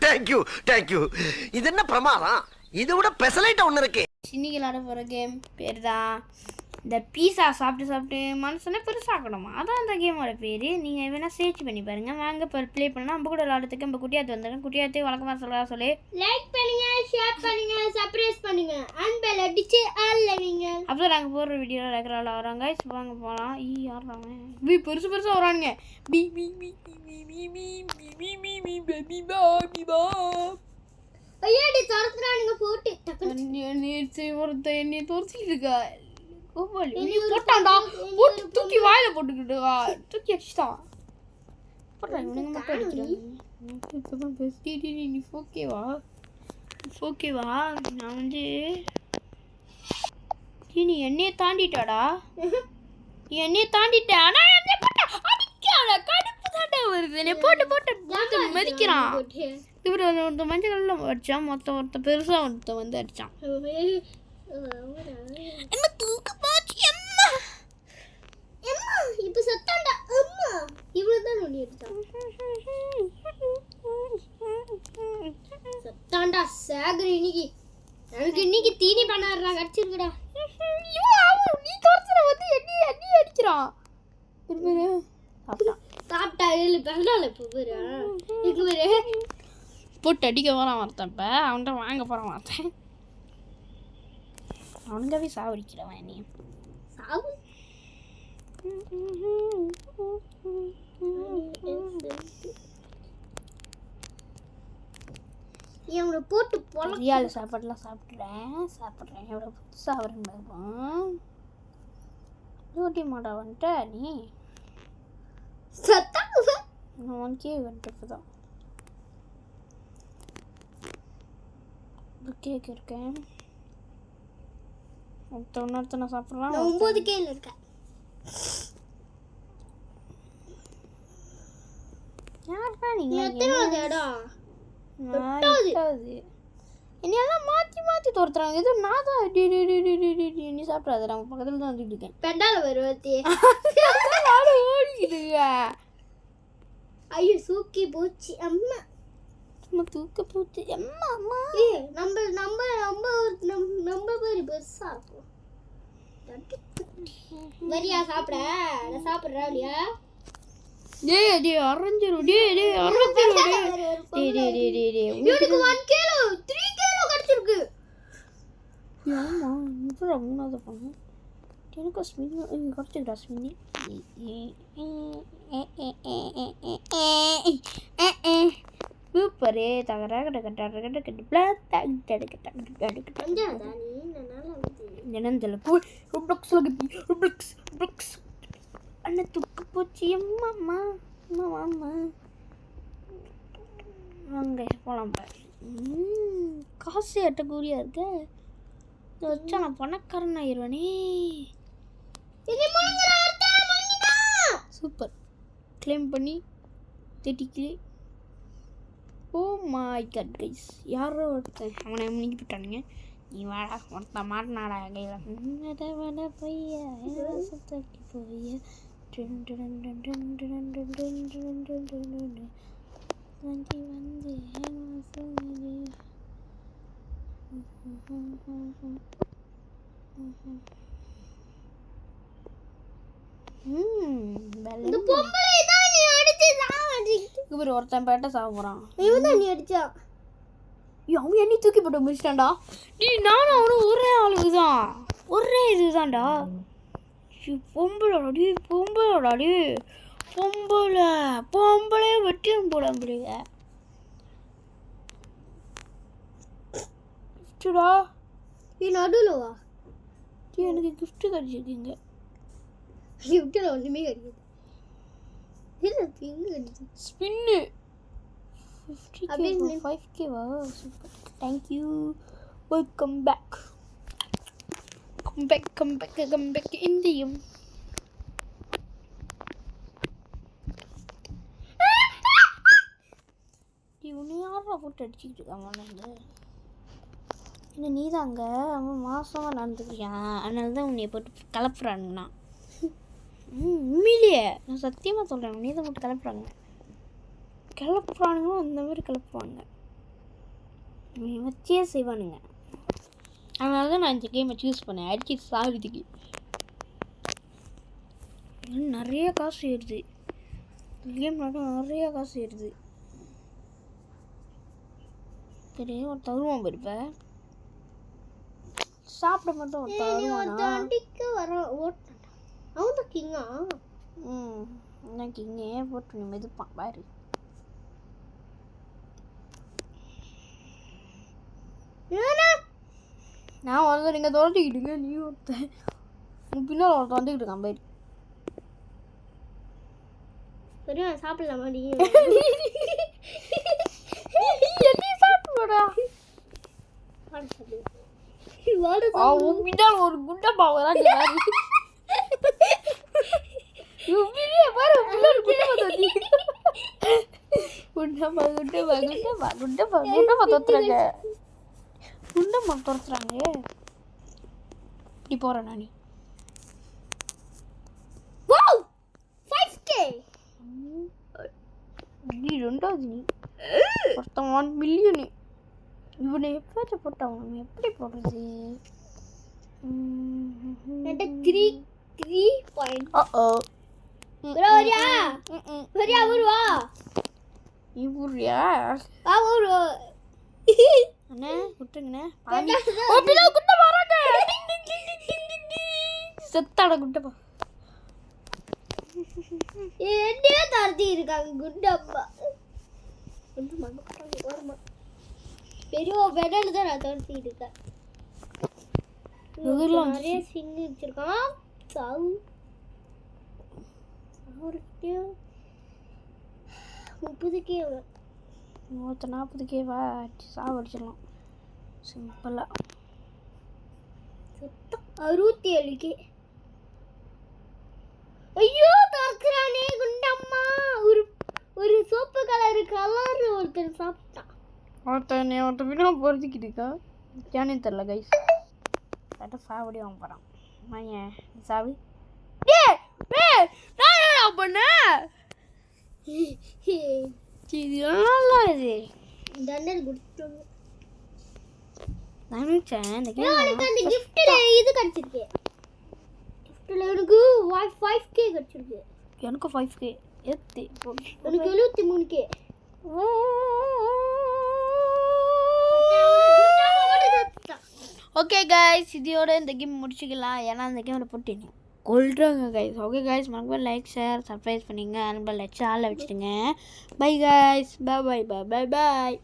Thank you. இது என்ன பிரமாதம்? இதை விட பெசலைட் ஒன்று இருக்கு. இன்னைக்கு விளாட போகிற கேம் பேர் தான் இந்த பீஸா சாப்பிட்டு மனசுனா பெருசாக்கணுமா, அதான் அந்த கேமோட பேர். நீங்கள் வேணால் சர்ச் பண்ணி பாருங்கள். வாங்க இப்போ ப்ளே பண்ணால் நம்ம கூட விளாடுறதுக்கு நம்ம குட்டியாத்து வந்துடும். குட்டியாத்து வழக்கமாக சொல்லி லைக் பண்ணுங்க, ஷேர் பண்ணுங்க, சப்ஸ்கிரைப் பண்ணுங்க, அண்ட் பெல் அடிச்சு ஆல் வைங்க. அப்புறம் நாங்கள் போடுற வீடியோவில் ரெகுலராக வராங்க. வாங்க போகலாம். யாருறாங்க பெருசாக வரானுங்க. பி பி பி பி பி பி பி பி பி பேபி பாபி பா ஐயாடி துரத்துறானுங்க போட்டு ஒருத்தன் என்னை துரத்திட்டு இருக்கா. போட்டான்டா, போட்டு தூக்கி வாயில போட்டுக்கிட்டு தூக்கி அடிச்சுட்டான். இவனுங்க மட்டும் அடிக்கிறாங்க. நீ ஓகேவா? நான் வந்து நீ என்னைய தாண்டிட்டாடா. ஆனா என்னை போட்டா அடிக்காத, கடுப்பு தாண்டா வருது. என்னை போட்டு மதிக்கிறான். இவர் ஒருத்த மஞ்சள் கல்லில் அடித்தான். ஒருத்த பெருசாக ஒருத்த வந்து அடித்தான். அம்மா தூக்கு போச்சு. அம்மா இப்போ சத்தாண்டா. அம்மா இவ்வளோ தான் நோண்டி அடித்தான். சத்தாண்டா சாகரி. இன்னைக்கு தீனி பண்ணாடுறாங்க. அடிச்சிருக்கடா. நீ தோர்த்துல வந்து எண்ணி அடிக்கிறான். சாப்பிட்டா ஏழு பரவாயில்ல. இப்போ பேரு போட்டு அடிக்க போகிறான் ஒருத்தன். இப்போ அவன்கிட்ட வாங்க போகிறான் ஒருத்தன். அவனுங்கவே சாவடிக்கிறவன் என்னைய. சாவு இவனை போட்டு பொறியால் சாப்பாடுலாம் சாப்பிட்றேன். எவ்வளோ புதுசாக வரேன் பார்ப்போம். ஊட்டி மாடா வந்துட்ட நீ சத்தா உனக்கே வந்துட்டு தான் கேக் இருக்கேன். ஒருத்தனை சாப்பிட்றான். 9 கேள் இருக்கேன். யாருக்கா நீங்கள்? எத்தனாவது இடம்? என்னெல்லாம் மாற்றி துரத்துறாங்க. இது நான் தான் நீ சாப்பிட்றாது. நம்ம பக்கத்தில் தான் வந்துட்டு இருக்கேன். பெண்டால வருவத்தி ஓடிக்கிட்டுங்க. ஐயோ சூக்கி போச்சு. அம்மா நம்ம தூக்க போச்சு. அம்மா நம்ம பேரு பெருசா இருக்கும். வரியா சாப்பிட? நான் சாப்பிட்றேன் இல்லையா? அரைஞ்சிரும். இவனுக்கு 1 கிலோ 3 கிலோ கிடைச்சிருக்கு. ஆமா இப்போ மூணாவது பண்ணு. எனக்கு ஸ்மினி கிடைச்சிருக்கா. ஸ்மினி சூப்பரு. அண்ணா தூக்கு போச்சு. அம்மா வாங்க போகலாம். காசு எட்டக்கூறியா இருக்க வச்சா நான் பணக்காரன் ஆயிடுவேனே. சூப்பர். கிளைம் பண்ணி 30 kilo. Oh my God guys, யாரோ ஒருத்தன் அவனை முன்னிக்கு போட்டானுங்க. நீ வாடா ஒருத்தன் மாட்டினாடா கையில் பையா சுத்தக்கி போய் ஒருத்தன் பேட்ட சாப்பிட்றான். நீ அடிச்சா அவன் என்னை தூக்கி போட்டு முடிச்சிட்டான்டா. நீ நானும் அவனும் ஒரே ஆளுக்குதான், ஒரே இதுதான்டா. பொம்பளை வெட்டியும் போட முடியல. நீ நடுலவா? எனக்கு கிஃப்ட் கிடைச்சிருக்கீங்க. கிஃப்ட்டில் ஒன்றுமே கிடைக்குது. ஸ்பின்னு 5K வா? Super. Thank you. Welcome back. Come back இந்தியம். இவனு யாரா போட்டு அடிச்சுக்கிட்டு இருக்காங்க. இல்லை நீ தாங்க அவன் மாதமாக நடந்துக்கிறியான், அதனால தான் உன்னைய போட்டு கலப்புறானுங்கண்ணா. உண்மையிலேயே நான் சத்தியமாக சொல்கிறேன், நீ தான் போட்டு கிளப்புறானுங்களும் அந்த மாதிரி கிளப்புவாங்க. வச்சே செய்வானுங்க. அதனால தான் நான் இந்த கேமை சூஸ் பண்ணேன், அடிச்சு சாகிறதுக்கு. நிறைய காசு ஏறுது கேம், நிறைய காசு ஏறுது. சரி ஒரு தருவான் போயிருப்ப, சாப்பிட மட்டும் ஒரு தருவானா? அடிக்க வர ஓட்டான் அவன் தான் கிங்கா. எனக்கு இங்கே போட்டு நீ மெதுப்பான் பாரு. நான் வந்து நீங்கள் தொலைச்சிக்கிட்டுங்க, நீ ஒருத்தன் பின்னால் ஒருத்தன் வந்துக்கிட்டு இருக்கான் பாரு. சரியா சாப்பிடலாமா நீ? சாப்பிடுடா. பின்னால் ஒரு குண்டை பாவதான் துரத்துறாங்க. இப்படி போறேன் நானி. 5K நீ ரெண்டாவது, நீ ஒருத்தன் 1 மில்லியனு. இவனை எப்போ போட்டான், அவன் எப்படி போடுறது? 3 பாயிண்ட். வரியா வருவா இவரியா வா அண்ணே விட்டுருங்கண்ணே. குண்டை வராங்க, செத்தாட குண்டப்பா. என்னையே தரத்தி இருக்காங்க குண்டப்பா. பெரிய பெடல் தான் நான் தரத்திட்டு இருக்கேன். நிறைய சிங்கு வச்சிருக்கான். சாவு 30K 140K வா சாவடிச்சிடலாம் சிம்பிளாக. 67K. ஐயோ தாக்குறானே குண்டம்மா. ஒரு சோப்பு கலர் ஒருத்தன் சாப்பிட்டான். ஒருத்தன் பின்னா பொறுத்துக்கிட்டு இருக்கா, ஏன்னு தெரில கைஸ். கரெக்டாக சாவடி வாங்க போகிறான் மையன் சாவி. பண்ண நல்லா இது தண்டனை கொடுத்துட்டாங்க. நான் நினைச்சேன் இந்த அந்த கிஃப்ட்ல இது கிடைச்சிருக்கு. கிஃப்ட்ல எனக்கு 5K கிடைச்சிருக்கு. எனக்கு 5K ஏத்தி எனக்கு 73K. ஓகே கைஸ், இதோட இந்த கேம் முடிச்சுக்கலாம். ஏன்னா இந்த கேமில் போட்டு கொள்றாங்க கைஸ். ஓகே கைஸ், மறக்காம லைக் ஷேர் சப்ஸ்கிரைப் பண்ணிங்க, அன்பை லட்சம் ஆள வச்சுடுங்க. Bye guys, bye bye bye bye பாய்.